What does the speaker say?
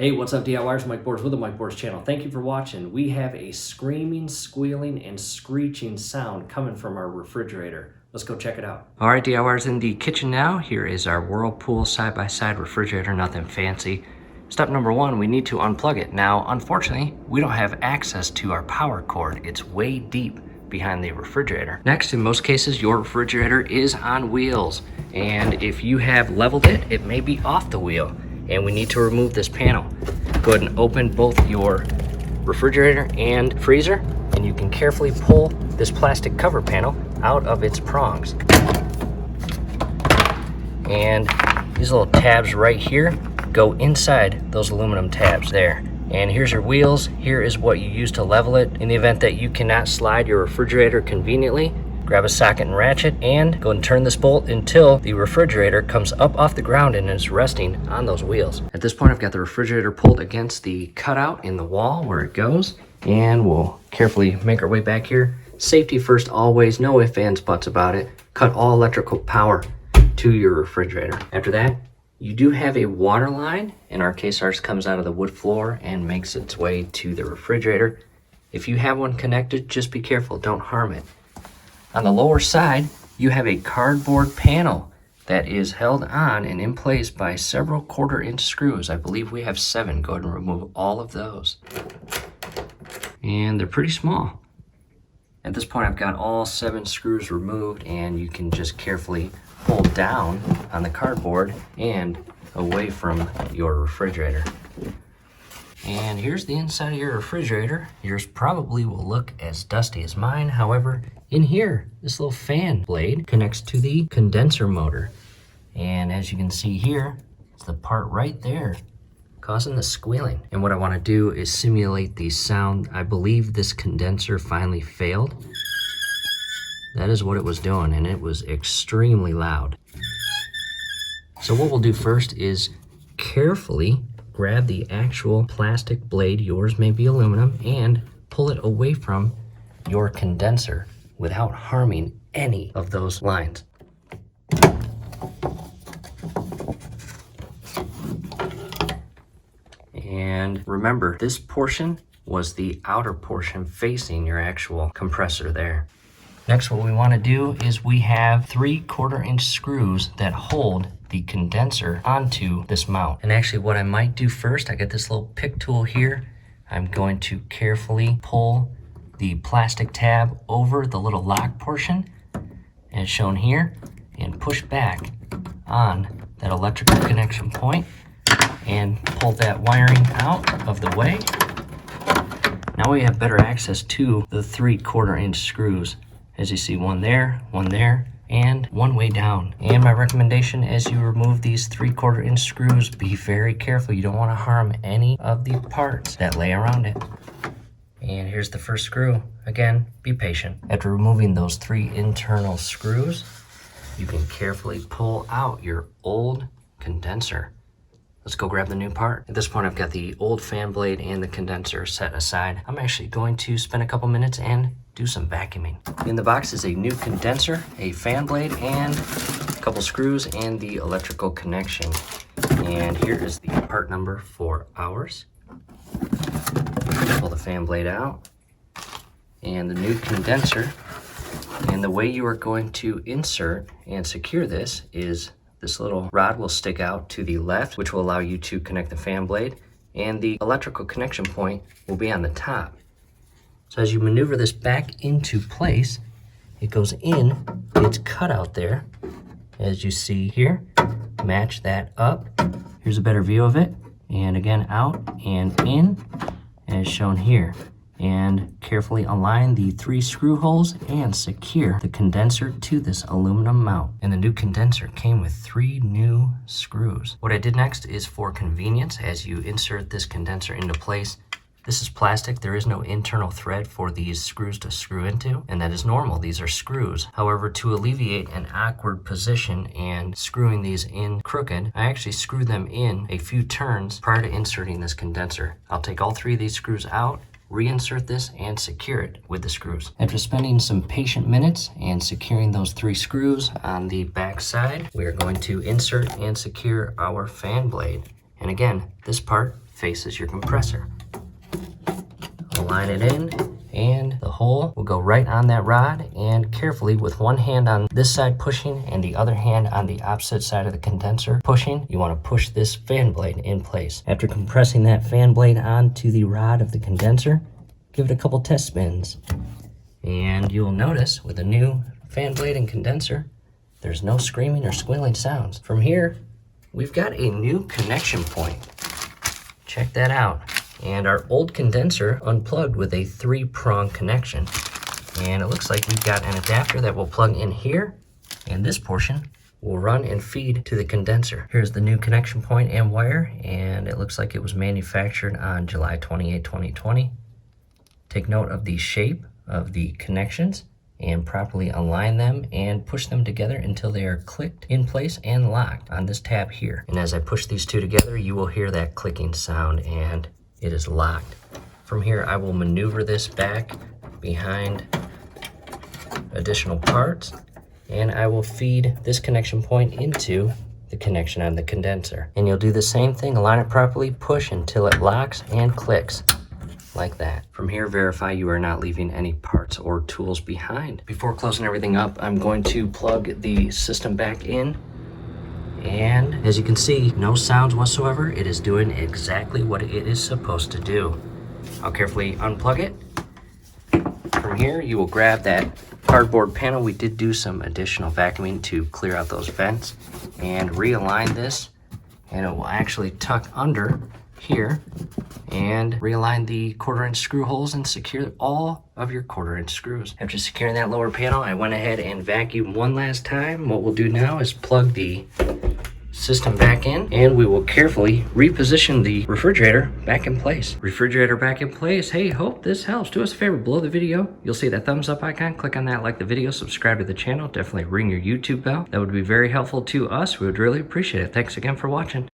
Hey, what's up DIYers? Mike Boards with the Mike Boards channel. Thank you for watching. We have a screaming, squealing, and screeching sound coming from our refrigerator. Let's go check it out. All right, DIYers, in the kitchen now. Here is our Whirlpool side-by-side refrigerator, nothing fancy. Step number one, we need to unplug it. Now, unfortunately, we don't have access to our power cord. It's way deep behind the refrigerator. Next, in most cases, your refrigerator is on wheels. And if you have leveled it, it may be off the wheel. And we need to remove this panel. Go ahead and open both your refrigerator and freezer, and you can carefully pull this plastic cover panel out of its prongs. And these little tabs right here go inside those aluminum tabs there. And here's your wheels. Here is what you use to level it. In the event that you cannot slide your refrigerator conveniently, grab a socket and ratchet and go and turn this bolt until the refrigerator comes up off the ground and is resting on those wheels. At this point, I've got the refrigerator pulled against the cutout in the wall where it goes, and we'll carefully make our way back here. Safety first always, no ifs, ands, buts about it. Cut all electrical power to your refrigerator. After that, you do have a water line. In our case, ours comes out of the wood floor and makes its way to the refrigerator. If you have one connected, just be careful, don't harm it. On the lower side, you have a cardboard panel that is held on and in place by several 1/4-inch screws. I believe we have 7. Go ahead and remove all of those. And they're pretty small. At this point, I've got all 7 screws removed, and you can just carefully pull down on the cardboard and away from your refrigerator. And here's the inside of your refrigerator. Yours probably will look as dusty as mine. However, in here, this little fan blade connects to the condenser motor. And as you can see here, it's the part right there causing the squealing. And what I want to do is simulate the sound. I believe this condenser finally failed. That is what it was doing, and it was extremely loud. So what we'll do first is carefully grab the actual plastic blade, yours may be aluminum, and pull it away from your condenser without harming any of those lines. And remember, this portion was the outer portion facing your actual compressor there. Next, what we want to do is we have 3/4-inch screws that hold the condenser onto this mount. And actually what I might do first, I got this little pick tool here. I'm going to carefully pull the plastic tab over the little lock portion, as shown here, and push back on that electrical connection point and pull that wiring out of the way. Now we have better access to the 3/4-inch screws. As you see, one there, and one way down. And my recommendation as you remove these 3/4-inch screws, be very careful. You don't want to harm any of the parts that lay around it. And here's the first screw. Again, be patient. After removing those 3 internal screws, you can carefully pull out your old condenser. Let's go grab the new part. At this point, I've got the old fan blade and the condenser set aside. I'm actually going to spend a couple minutes and do some vacuuming. In the box is a new condenser, a fan blade, and a couple screws and the electrical connection. And here is the part number for ours. Pull the fan blade out and the new condenser. And the way you are going to insert and secure this is this little rod will stick out to the left, which will allow you to connect the fan blade, and the electrical connection point will be on the top. So as you maneuver this back into place, it goes in, it's cut out there, as you see here. Match that up. Here's a better view of it. And again, out and in, as shown here. And carefully align the 3 screw holes and secure the condenser to this aluminum mount. And the new condenser came with 3 new screws. What I did next is, for convenience, as you insert this condenser into place, this is plastic. There is no internal thread for these screws to screw into, and that is normal. These are screws. However, to alleviate an awkward position and screwing these in crooked, I actually screw them in a few turns prior to inserting this condenser. I'll take all 3 of these screws out, reinsert this, and secure it with the screws. After spending some patient minutes and securing those 3 screws on the back side, we are going to insert and secure our fan blade. And again, this part faces your compressor. Align it in, and the hole will go right on that rod, and carefully with one hand on this side pushing and the other hand on the opposite side of the condenser pushing, you want to push this fan blade in place. After compressing that fan blade onto the rod of the condenser, give it a couple test spins. And you'll notice with a new fan blade and condenser, there's no screaming or squealing sounds. From here, we've got a new connection point. Check that out. And our old condenser unplugged with a 3-prong connection. And it looks like we've got an adapter that will plug in here, and this portion will run and feed to the condenser. Here's the new connection point and wire, and it looks like it was manufactured on July 28, 2020. Take note of the shape of the connections and properly align them and push them together until they are clicked in place and locked on this tab here. And as I push these two together, you will hear that clicking sound, and it is locked. From here, I will maneuver this back behind additional parts, and I will feed this connection point into the connection on the condenser. And you'll do the same thing, align it properly, push until it locks and clicks, like that. From here, verify you are not leaving any parts or tools behind. Before closing everything up, I'm going to plug the system back in. And as you can see, no sounds whatsoever. It is doing exactly what it is supposed to do. I'll carefully unplug it. From here, you will grab that cardboard panel. We did do some additional vacuuming to clear out those vents, and realign this, and it will actually tuck under here and realign the 1/4-inch screw holes and secure all of your 1/4-inch screws. After securing that lower panel, I went ahead and vacuumed one last time. What we'll do now is plug the system back in, and we will carefully reposition the refrigerator back in place. Refrigerator back in place. Hey, hope this helps. Do us a favor, below the video, you'll see that thumbs up icon. Click on that, like the video, subscribe to the channel. Definitely ring your YouTube bell. That would be very helpful to us. We would really appreciate it. Thanks again for watching.